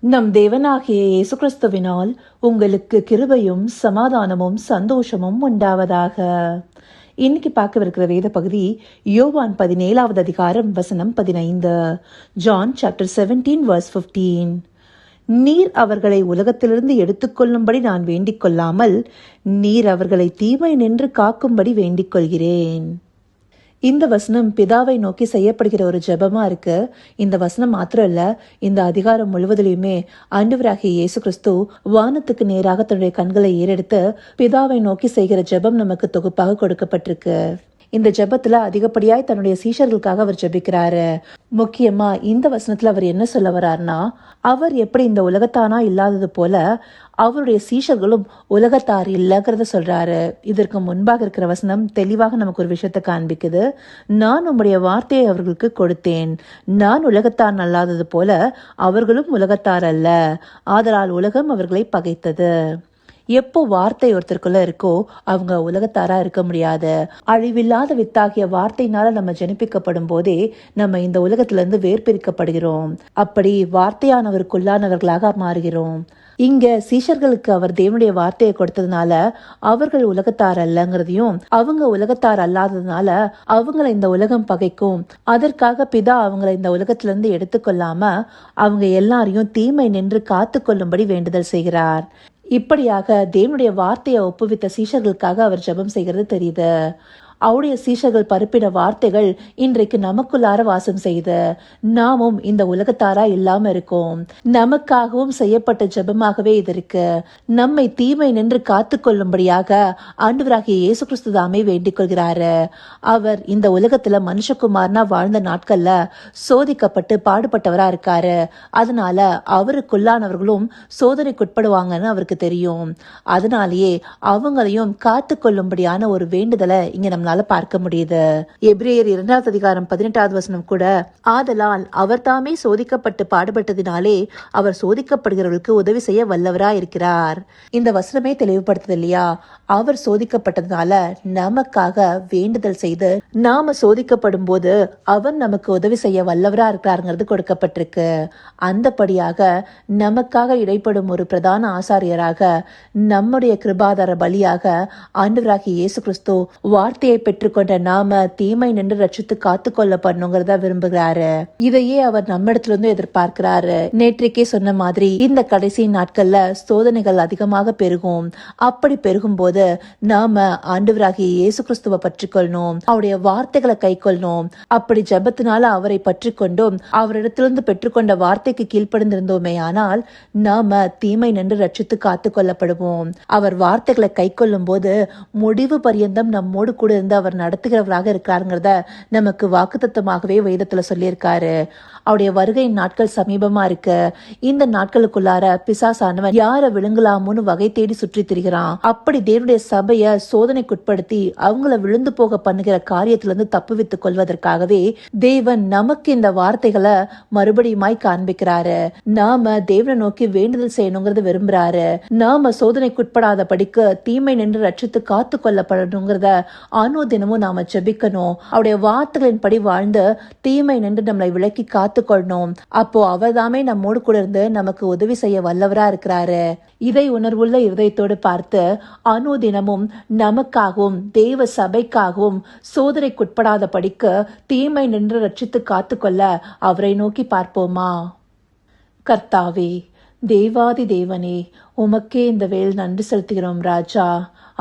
நம் தேவனாகிய இயேசு கிறிஸ்துவினால் உங்களுக்கு கிருபையும் சமாதானமும் சந்தோஷமும் உண்டாவதாக. இன்னைக்கு பார்க்கவிருக்கிற வேத பகுதி யோவான் 17வது அதிகாரம் வசனம் 15. John chapter 17 verse 15. நீர் அவர்களை உலகத்திலிருந்து எடுத்துக்கொள்ளும்படி நான் வேண்டிக் கொள்ளாமல் நீர் அவர்களை தீமை நின்று காக்கும்படி வேண்டிக் கொள்கிறேன். இந்த வசனம் பிதாவை நோக்கி செய்யப்படுகிற ஒரு ஜெபமா இருக்கு. இந்த வசனம் மாத்திரம் இல்ல, இந்த அதிகாரம் முழுவதிலுமே ஆண்டவராகிய இயேசு கிறிஸ்து வானத்துக்கு நேராக தன்னுடைய கண்களை ஏறெடுத்து பிதாவை நோக்கி செய்கிற ஜெபம் நமக்கு தொகுப்பாக கொடுக்கப்பட்டிருக்கு. இந்த ஜெபத்துல அதிகப்படியாய் தன்னுடைய சீஷர்களுக்காக அவர் ஜெபிக்கிறாரு. முக்கியமா இந்த வசனத்துல அவர் என்ன சொல்ல வர்றாருன்னா, அவர் எப்படி இந்த உலகத்தானா இல்லாதது போல அவருடைய சீஷர்களும் உலகத்தார் இல்லைங்கிறத சொல்றாரு. இதற்கு முன்பாக இருக்கிற வசனம் தெளிவாக நமக்கு ஒரு விஷயத்தை காண்பிக்குது. நான் உம்முடைய வார்த்தையை அவர்களுக்கு கொடுத்தேன், நான் உலகத்தார் அல்லாதது போல அவர்களும் உலகத்தார் அல்ல, ஆதலால் உலகம் அவர்களை பகைத்தது. எப்போ வார்த்தை ஒருத்தருக்குள்ள இருக்கோ அவங்க உலகத்தாரா இருக்க முடியாது. அழிவில்லாத வித்தாகிய வார்த்தையினால நம்ம ஜனிப்பிக்கப்படும் போதே நம்ம இந்த உலகத்துல இருந்து வேர்பிரிக்கப்படுகிறோம். அப்படி வார்த்தையானவருக்குள்ளானவர்களாக மாறுகிறோம். இங்க சீஷர்களுக்கு அவர் தேவனுடைய வார்த்தையை கொடுத்ததுனால அவர்கள் உலகத்தார் அல்லங்கிறதையும், அவங்க உலகத்தார் அல்லாததுனால அவங்கள இந்த உலகம் பகைக்கும், அதற்காக பிதா அவங்களை இந்த உலகத்துல இருந்து எடுத்துக்கொள்ளாம அவங்க எல்லாரையும் தீமை நின்று காத்து கொள்ளும்படி வேண்டுதல் செய்கிறார். இப்படியாக தேவனுடைய வார்த்தையை ஒப்புவித்த சீஷர்களுக்காக அவர் ஜெபம் செய்கிறது தெரியுது. அவருடைய சீஷர்கள் பரப்பின வார்த்தைகள் இன்றைக்கு நமக்குள்ளார வாசம் செய்து நாமும் இந்த உலகத்தாரா இல்லாம இருக்கோம். நமக்காகவும் செய்யப்பட்ட ஜெபமாகவே இது இருக்கு. நம்மை தீமை நின்று காத்து கொள்ளும்படியாக ஆண்டவராகிய இயேசு கிறிஸ்து தாமே வேண்டிக் கொள்கிறாரு. அவர் இந்த உலகத்துல மனுஷகுமாரனா வாழ்ந்த நாட்கள்ல சோதிக்கப்பட்டு பாடுபட்டவரா இருக்காரு. அதனால அவருக்குள்ளானவர்களும் சோதனைக்குட்படுவாங்கன்னு அவருக்கு தெரியும். அதனாலேயே அவங்களையும் காத்து கொள்ளும்படியான ஒரு வேண்டுதலை இங்க நம்ம பார்க்க முடியுது. எபிரேயர் 2வது அதிகாரம் 18வது வசனம் கூட, ஆதலால் அவர் தாமே சோதிக்கப்பட்டு பாடுபட்டதினாலே அவர் சோதிக்கப்படுகிறவர்களுக்கு உதவி செய்ய வல்லவரா இருக்கிறார். இந்த வசனமே தெளிவுபடுத்துது இல்லையா? அவர் சோதிக்கப்பட்டதுனால நமக்காக வேண்டுதல் செய்து நாம சோதிக்கப்படும் போது அவர் நமக்கு உதவி செய்ய வல்லவரா இருக்கிறாருங்கிறது கொடுக்கப்பட்டிருக்கு. அந்தபடியாக நமக்காக இடைப்படும் ஒரு பிரதான ஆசாரியராக நம்முடைய கிருபாதார பலியாக ஆண்டவராகிய இயேசு கிறிஸ்து வார்த்தையை பெற்றுக்கொண்ட நாம தீமை நின்று ரட்சித்து காத்து கொள்ள பண்ணுங்கிறத விரும்புகிறாரு. இதையே அவர் நம்ம இடத்துல இருந்து எதிர்பார்க்கிறாரு. நேற்றைக்கே சொன்ன மாதிரி இந்த கடைசி நாட்கள்ல சோதனைகள் அதிகமாக பெருகும். அப்படி பெருகும் போது நாம ஆண்டவராகிய இயேசு கிறிஸ்துவை பற்றி கொள்ளணும், அவருடைய வார்த்தைகளை கை கொள்ளணும். அப்படி ஜெபத்தினால அவரை பற்றி கொண்டும் அவரிடத்திலிருந்து பெற்றுக்கொண்ட வார்த்தைக்கு கீழ்ப்படிந்திருந்தோமே ஆனால் நாம தீமை நின்று ரட்சித்து காத்து கொள்ளப்படுவோம். அவர் வார்த்தைகளை கை கொள்ளும் போது முடிவு பரியந்தம் நம்மோடு கூட இருந்து அவர் நடத்துகிறவராக இருக்காருங்கிறத நமக்கு வாக்குத்தத்தமாகவே வேதத்துல சொல்லியிருக்காரு. அவருடைய வருகையின் நாட்கள் சமீபமா இருக்கு. இந்த நாட்களுக்குள்ளார பிசாசானவன் யார விழுங்கலாமோன்னு வகை தேடி சுற்றி திரிகிறான். அப்படி தேவனுடைய சபைய சோதனைக்குட்படுத்தி அவங்கள விழுந்து போக பண்ணுகிற காரியத்திலிருந்து தப்புவித்துக் கொள்வதற்காகவே தேவன் நமக்கு இந்த வார்த்தைகளை மறுபடியுமாய் காண்பிக்கிறாரு. நாம தேவனை நோக்கி வேண்டுதல் செய்யணுங்கிறது விரும்புறாரு. நாம சோதனைக்குட்படாத படிக்க தீமை நின்று ரட்சித்து காத்து கொள்ளப்படணுங்கிறத தினமும் நாம ஜெபிக்கணும். அவருடைய வார்த்தைகளின் படி வாழ்ந்து தீமை நின்று நம்மளை விலக்கி காத்து கொள்ளணும். அப்போ அவர் தாமே நம்மோடு கூட இருந்து நமக்கு உதவி செய்ய வல்லவரா இருக்கிறாரு. இதை உணர்வுள்ள இருதயத்தோடு பார்த்து தினமும் நமக்காகவும் தேவ சபைக்காகவும் சோதனைக்குட்படாத படிக்க தீமை நின்று ரட்சித்து காத்து கொள்ள அவரை நோக்கி பார்ப்போமா? கர்த்தாவே, தேவாதி தேவனே, உமக்கே இந்த வேள் நன்றி செலுத்துகிறோம் ராஜா.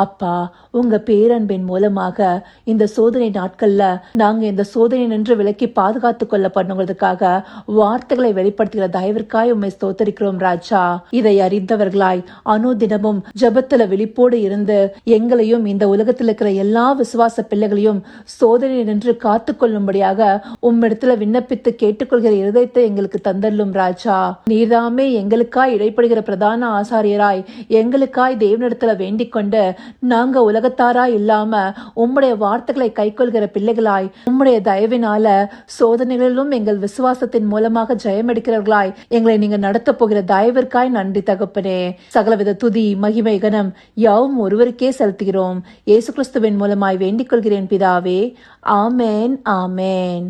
அப்பா, உங்க பேரன்பின் மூலமாக இந்த சோதனை நாட்கள்ல நாங்க இந்த சோதனை நின்று விலக்கி பாதுகாத்து கொள்ள பண்ணுவதற்காக வார்த்தைகளை வெளிப்படுத்துகிற தயவிற்காய் உண்மை ஸ்தோத்தரிக்கிறோம் ராஜா. இதை அறிந்தவர்களாய் தினமும் ஜெபத்துல விழிப்போடு இருந்து எங்களையும் இந்த உலகத்தில் இருக்கிற எல்லா விசுவாச பிள்ளைகளையும் சோதனை நின்று காத்து கொள்ளும்படியாக உம்மிடத்துல விண்ணப்பித்து கேட்டுக்கொள்கிற இருதயத்தை எங்களுக்கு தந்தள்ளும் ராஜா. நீர்தாமே எங்களுக்காய் இடைப்படுகிற பிரதான ஆசாரியராய் எங்களுக்காய் தேவனிடத்துல வேண்டிக் கொண்டு நாங்க உலகத்தாரா இல்லாம உம்முடைய வார்த்தைகளை கைக்கொள்கிற பிள்ளைகளாய் உம்முடைய தயவினால சோதனைகளிலும் எங்கள் விசுவாசத்தின் மூலமாக ஜெயம் எடுக்கிறவர்களாய் எங்களை நீங்க நடத்த போகிற தயவிற்காய் நன்றி தகப்பனே. சகலவித துதி மகிமை கனம் யாவும் ஒருவருக்கே செலுத்துகிறோம். இயேசு கிறிஸ்துவின் மூலமாய் வேண்டிக் கொள்கிறேன் பிதாவே. ஆமேன், ஆமேன்.